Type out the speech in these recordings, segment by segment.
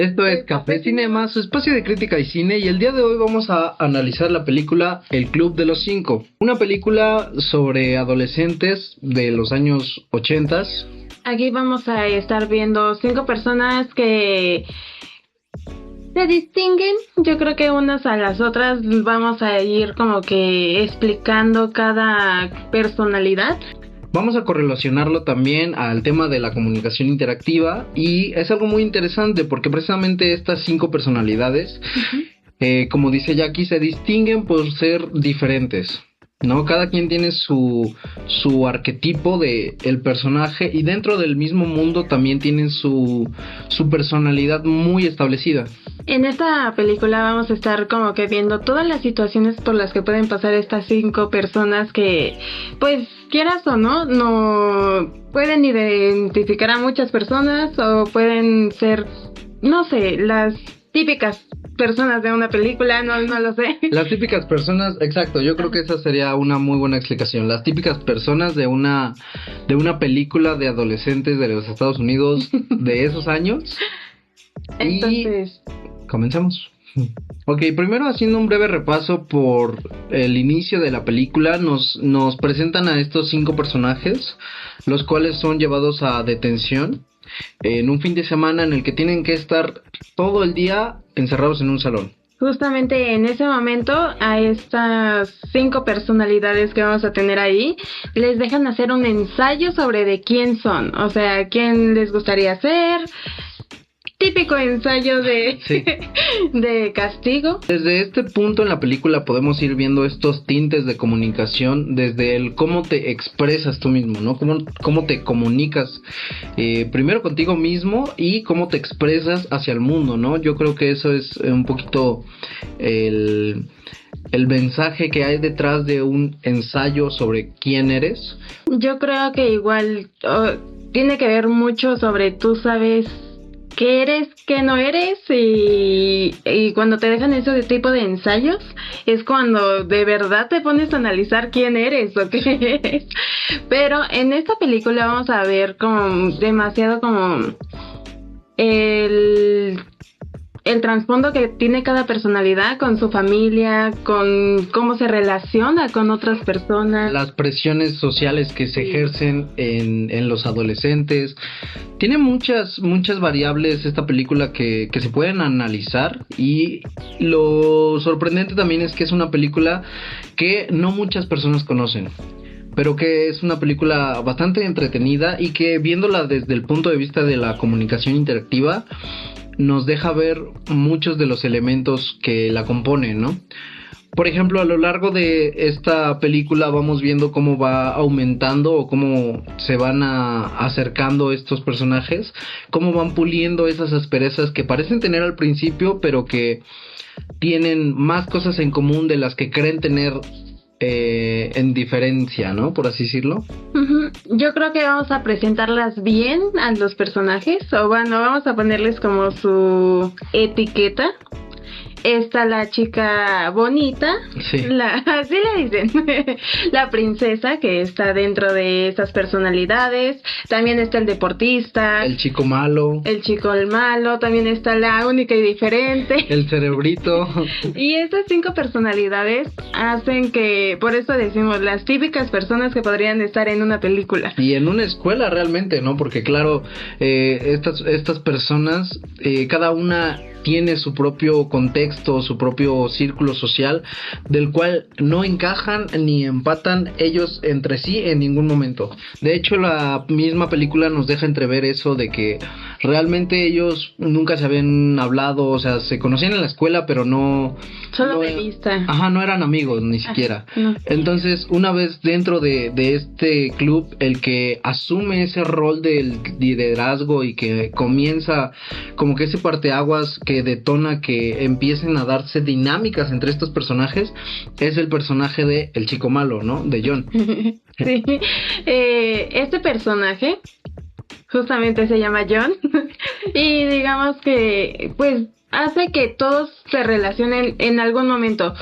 Esto es Café Cinema, su espacio de crítica y cine, y el día de hoy vamos a analizar la película El Club de los Cinco, una película sobre adolescentes de los años 80. Aquí vamos a estar viendo 5 personas que se distinguen, yo creo que unas a las otras. Vamos a ir como que explicando cada personalidad. Vamos a correlacionarlo también al tema de la comunicación interactiva, y es algo muy interesante porque precisamente estas 5 personalidades, como dice Jackie, se distinguen por ser diferentes, ¿no? Cada quien tiene su arquetipo de el personaje, y dentro del mismo mundo también tienen su personalidad muy establecida. En esta película vamos a estar como que viendo todas las situaciones por las que pueden pasar estas 5 personas que, pues, quieras o no pueden identificar a muchas personas o pueden ser, no sé, las típicas personas de una película, no lo sé. Las típicas personas, exacto, yo creo que esa sería una muy buena explicación. Las típicas personas de una película de adolescentes de los Estados Unidos de esos años. Entonces, comenzamos. Ok, primero, haciendo un breve repaso por el inicio de la película, nos presentan a estos 5 personajes, los cuales son llevados a detención en un fin de semana en el que tienen que estar todo el día encerrados en un salón. Justamente en ese momento a estas 5 personalidades que vamos a tener ahí les dejan hacer un ensayo sobre de quién son, o sea, quién les gustaría ser. Típico ensayo Sí. de castigo. Desde este punto en la película podemos ir viendo estos tintes de comunicación, desde el cómo te expresas tú mismo, ¿no? Cómo te comunicas primero contigo mismo y cómo te expresas hacia el mundo, ¿no? Yo creo que eso es un poquito el mensaje que hay detrás de un ensayo sobre quién eres. Yo creo que igual tiene que ver mucho sobre tú sabes qué eres, qué no eres, y cuando te dejan ese tipo de ensayos es cuando de verdad te pones a analizar quién eres o qué eres. Pero en esta película vamos a ver como demasiado como el trasfondo que tiene cada personalidad con su familia, con cómo se relaciona con otras personas. Las presiones sociales que se ejercen en los adolescentes. Tiene muchas variables esta película que se pueden analizar, y lo sorprendente también es que es una película que no muchas personas conocen, pero que es una película bastante entretenida y que, viéndola desde el punto de vista de la comunicación interactiva, nos deja ver muchos de los elementos que la componen, ¿no? Por ejemplo, a lo largo de esta película vamos viendo cómo va aumentando o cómo se van acercando estos personajes, cómo van puliendo esas asperezas que parecen tener al principio, pero que tienen más cosas en común de las que creen tener en diferencia, ¿no? Por así decirlo. Yo creo que vamos a presentarlas bien a los personajes, o bueno, vamos a ponerles como su etiqueta. Está la chica bonita, sí. Así le dicen, la princesa, que está dentro de esas personalidades. También está el deportista, el chico malo, también está la única y diferente, el cerebrito. Y estas 5 personalidades hacen que, por eso decimos, las típicas personas que podrían estar en una película. Y en una escuela realmente, ¿no? Porque claro, estas personas, cada una tiene su propio contexto, su propio círculo social, del cual no encajan ni empatan ellos entre sí en ningún momento. De hecho, la misma película nos deja entrever eso de que realmente ellos nunca se habían hablado, o sea, se conocían en la escuela, pero no... Solo de vista. Ajá, no eran amigos ni siquiera. No. Entonces, una vez dentro de este club, el que asume ese rol del liderazgo y que comienza como que ese parteaguas que detona que empiecen a darse dinámicas entre estos personajes, es el personaje de el chico malo, ¿no? De John. Sí. Este personaje justamente se llama John y digamos que pues hace que todos se relacionen en algún momento.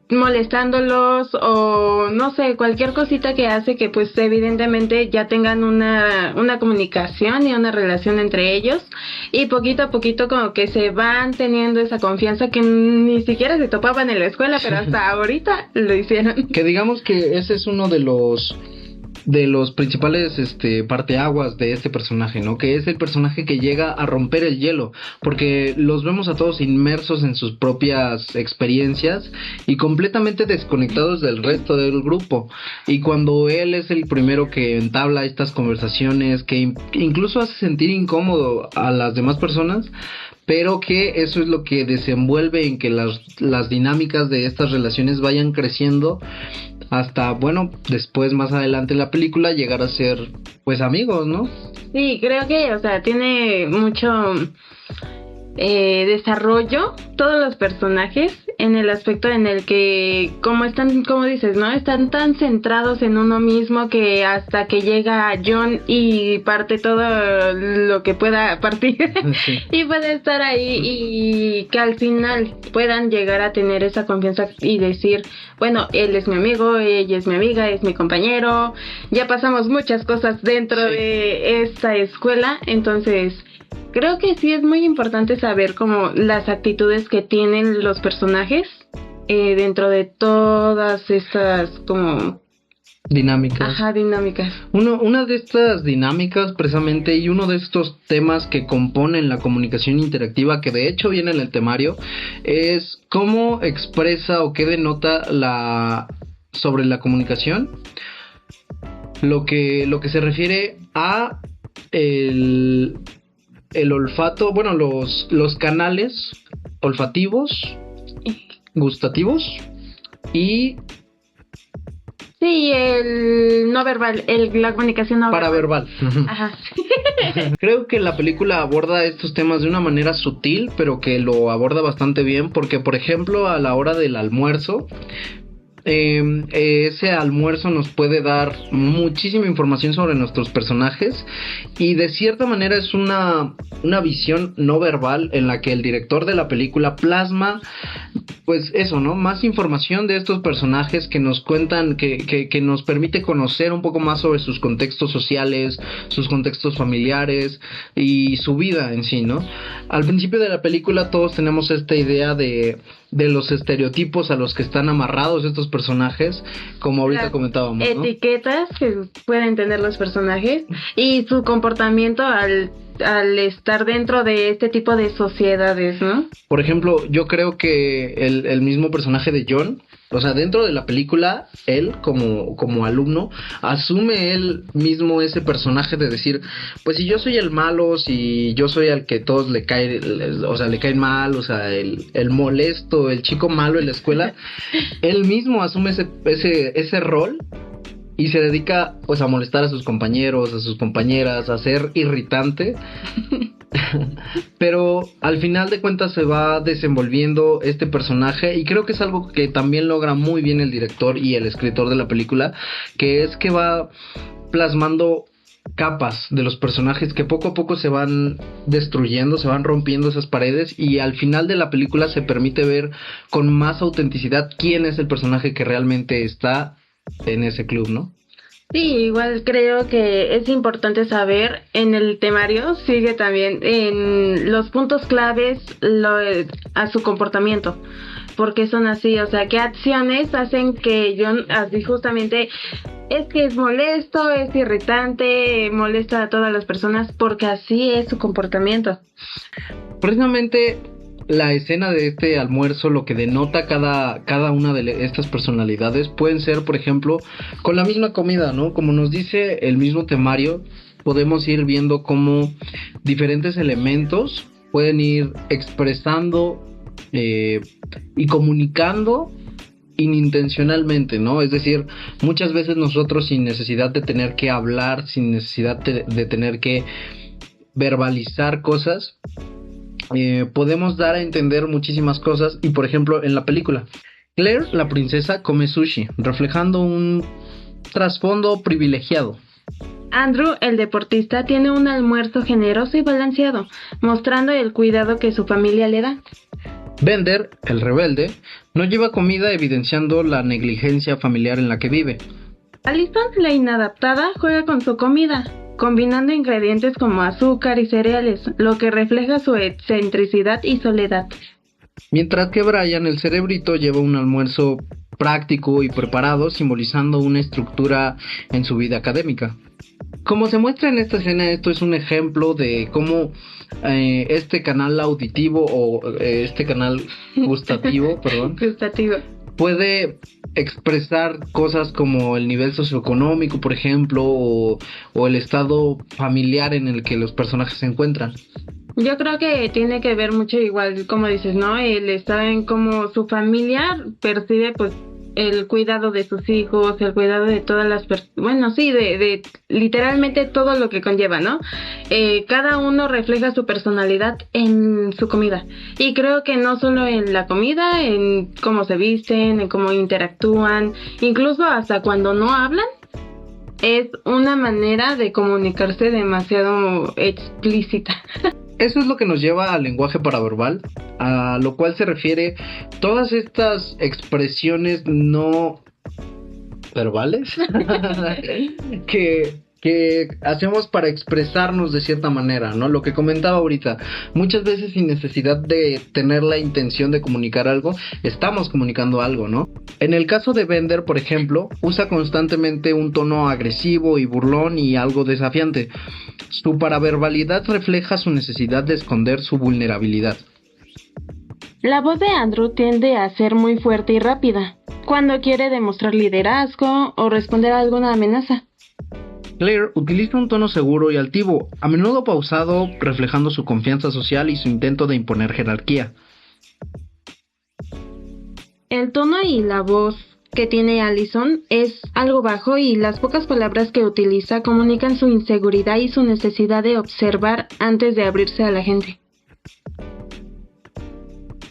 molestándolos o no sé, cualquier cosita que hace que pues evidentemente ya tengan una comunicación y una relación entre ellos, y poquito a poquito como que se van teniendo esa confianza que ni siquiera se topaban en la escuela, pero hasta ahorita lo hicieron. Que digamos que ese es uno de los principales parteaguas de este personaje, ¿no? Que es el personaje que llega a romper el hielo, porque los vemos a todos inmersos en sus propias experiencias y completamente desconectados del resto del grupo. Y cuando él es el primero que entabla estas conversaciones, que incluso hace sentir incómodo a las demás personas, pero que eso es lo que desenvuelve en que las dinámicas de estas relaciones vayan creciendo hasta, bueno, después más adelante en la película llegar a ser pues amigos, ¿no? Sí, creo que, o sea, tiene mucho desarrollo todos los personajes en el aspecto en el que como están, como dices, ¿no? Están tan centrados en uno mismo que hasta que llega John y parte todo lo que pueda partir sí. Y puede estar ahí y que al final puedan llegar a tener esa confianza y decir, bueno, él es mi amigo, ella es mi amiga, es mi compañero, ya pasamos muchas cosas dentro sí. de esta escuela, entonces creo que sí es muy importante saber como las actitudes que tienen los personajes dentro de todas estas como dinámicas. Ajá, dinámicas. Una de estas dinámicas precisamente y uno de estos temas que componen la comunicación interactiva, que de hecho viene en el temario, es cómo expresa o qué denota sobre la comunicación, lo que se refiere a el olfato, bueno, los canales olfativos, gustativos y sí, el no verbal, la comunicación no paraverbal. Ajá. Creo que la película aborda estos temas de una manera sutil, pero que lo aborda bastante bien, porque por ejemplo a la hora del almuerzo, ese almuerzo nos puede dar muchísima información sobre nuestros personajes y de cierta manera es una visión no verbal en la que el director de la película plasma pues eso, ¿no? Más información de estos personajes que nos cuentan, que nos permite conocer un poco más sobre sus contextos sociales, sus contextos familiares y su vida en sí, ¿no? Al principio de la película todos tenemos esta idea de los estereotipos a los que están amarrados estos personajes, como ahorita comentábamos, ¿no? Etiquetas que pueden tener los personajes y su comportamiento al estar dentro de este tipo de sociedades, ¿no? Por ejemplo, yo creo que el mismo personaje de John, o sea, dentro de la película, él como alumno, asume él mismo ese personaje de decir, pues si yo soy el malo, si yo soy al que todos le caen mal, o sea, el molesto, el chico malo en la escuela, él mismo asume ese rol y se dedica pues a molestar a sus compañeros, a sus compañeras, a ser irritante. Pero al final de cuentas se va desenvolviendo este personaje y creo que es algo que también logra muy bien el director y el escritor de la película, que es que va plasmando capas de los personajes que poco a poco se van destruyendo, se van rompiendo esas paredes y al final de la película se permite ver con más autenticidad quién es el personaje que realmente está en ese club, ¿no? Sí, igual creo que es importante saber, en el temario sigue también en los puntos claves a su comportamiento, porque son así, o sea, qué acciones hacen que John, así justamente, es que es molesto, es irritante, molesta a todas las personas, porque así es su comportamiento. Precisamente la escena de este almuerzo, lo que denota cada una de estas personalidades, pueden ser, por ejemplo, con la misma comida, ¿no? Como nos dice el mismo temario, podemos ir viendo cómo diferentes elementos pueden ir expresando y comunicando inintencionalmente, ¿no? Es decir, muchas veces nosotros sin necesidad de tener que hablar, sin necesidad de tener que verbalizar cosas, podemos dar a entender muchísimas cosas. Y por ejemplo en la película Claire, la princesa, come sushi, reflejando un trasfondo privilegiado. Andrew, el deportista, tiene un almuerzo generoso y balanceado, mostrando el cuidado que su familia le da. Bender, el rebelde, no lleva comida, evidenciando la negligencia familiar en la que vive. Allison, la inadaptada, juega con su comida, combinando ingredientes como azúcar y cereales, lo que refleja su excentricidad y soledad. Mientras que Brian, el cerebrito, lleva un almuerzo práctico y preparado, simbolizando una estructura en su vida académica. Como se muestra en esta escena, esto es un ejemplo de cómo este canal auditivo o este canal gustativo, Gustativo, puede expresar cosas como el nivel socioeconómico, por ejemplo, o el estado familiar en el que los personajes se encuentran. Yo creo que tiene que ver mucho, igual como dices, ¿no? El estar en cómo su familia percibe pues el cuidado de sus hijos, el cuidado de todas las personas, bueno, sí, de literalmente todo lo que conlleva, ¿no? Cada uno refleja su personalidad en su comida. Y creo que no solo en la comida, en cómo se visten, en cómo interactúan, incluso hasta cuando no hablan, es una manera de comunicarse demasiado explícita. Eso es lo que nos lleva al lenguaje paraverbal, a lo cual se refiere todas estas expresiones no verbales que hacemos para expresarnos de cierta manera, ¿no? Lo que comentaba ahorita, muchas veces sin necesidad de tener la intención de comunicar algo, estamos comunicando algo, ¿no? En el caso de Bender, por ejemplo, usa constantemente un tono agresivo y burlón y algo desafiante. Su paraverbalidad refleja su necesidad de esconder su vulnerabilidad. La voz de Andrew tiende a ser muy fuerte y rápida, cuando quiere demostrar liderazgo o responder a alguna amenaza. Claire utiliza un tono seguro y altivo, a menudo pausado, reflejando su confianza social y su intento de imponer jerarquía. El tono y la voz que tiene Allison es algo bajo y las pocas palabras que utiliza comunican su inseguridad y su necesidad de observar antes de abrirse a la gente.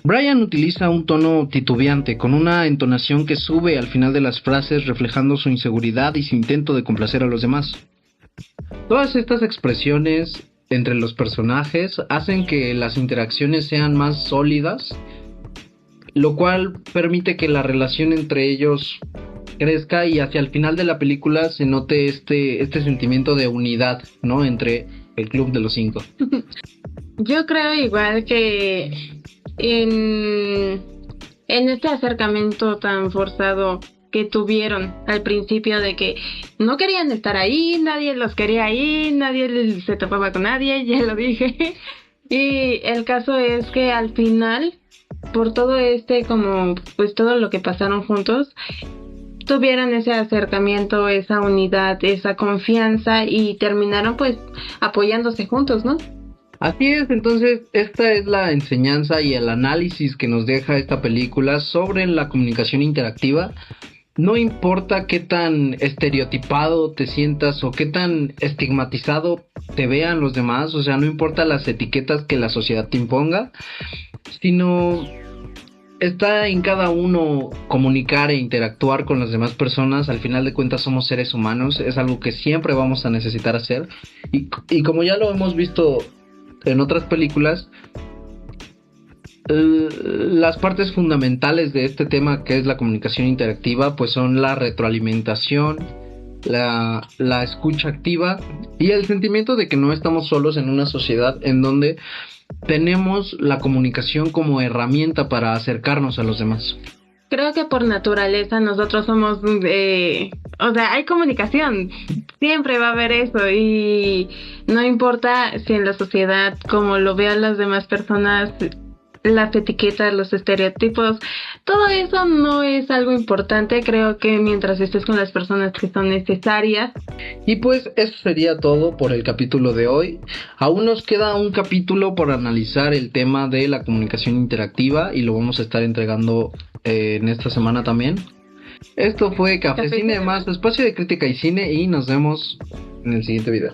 Brian utiliza un tono titubeante, con una entonación que sube al final de las frases, reflejando su inseguridad y su intento de complacer a los demás. Todas estas expresiones entre los personajes hacen que las interacciones sean más sólidas, lo cual permite que la relación entre ellos crezca y hacia el final de la película se note este sentimiento de unidad, ¿no? Entre el club de los 5. Yo creo igual que en este acercamiento tan forzado que tuvieron al principio de que no querían estar ahí, nadie los quería ahí, nadie se topaba con nadie, ya lo dije. Y el caso es que al final, por todo como pues todo lo que pasaron juntos, tuvieron ese acercamiento, esa unidad, esa confianza y terminaron pues apoyándose juntos, ¿no? Así es, entonces esta es la enseñanza y el análisis que nos deja esta película sobre la comunicación interactiva. No importa qué tan estereotipado te sientas o qué tan estigmatizado te vean los demás, o sea, no importa las etiquetas que la sociedad te imponga, sino está en cada uno comunicar e interactuar con las demás personas. Al final de cuentas somos seres humanos, es algo que siempre vamos a necesitar hacer y como ya lo hemos visto en otras películas, las partes fundamentales de este tema, que es la comunicación interactiva, pues son la retroalimentación, la escucha activa y el sentimiento de que no estamos solos en una sociedad en donde tenemos la comunicación como herramienta para acercarnos a los demás. Creo que por naturaleza nosotros somos, o sea, hay comunicación, siempre va a haber eso y no importa si en la sociedad, como lo vean las demás personas, las etiquetas, los estereotipos, todo eso no es algo importante. Creo que mientras estés con las personas que son necesarias. Y pues eso sería todo por el capítulo de hoy. Aún nos queda un capítulo por analizar el tema de la comunicación interactiva y lo vamos a estar entregando en esta semana también. Esto fue Café Cine Más, espacio de crítica y cine, y nos vemos en el siguiente video.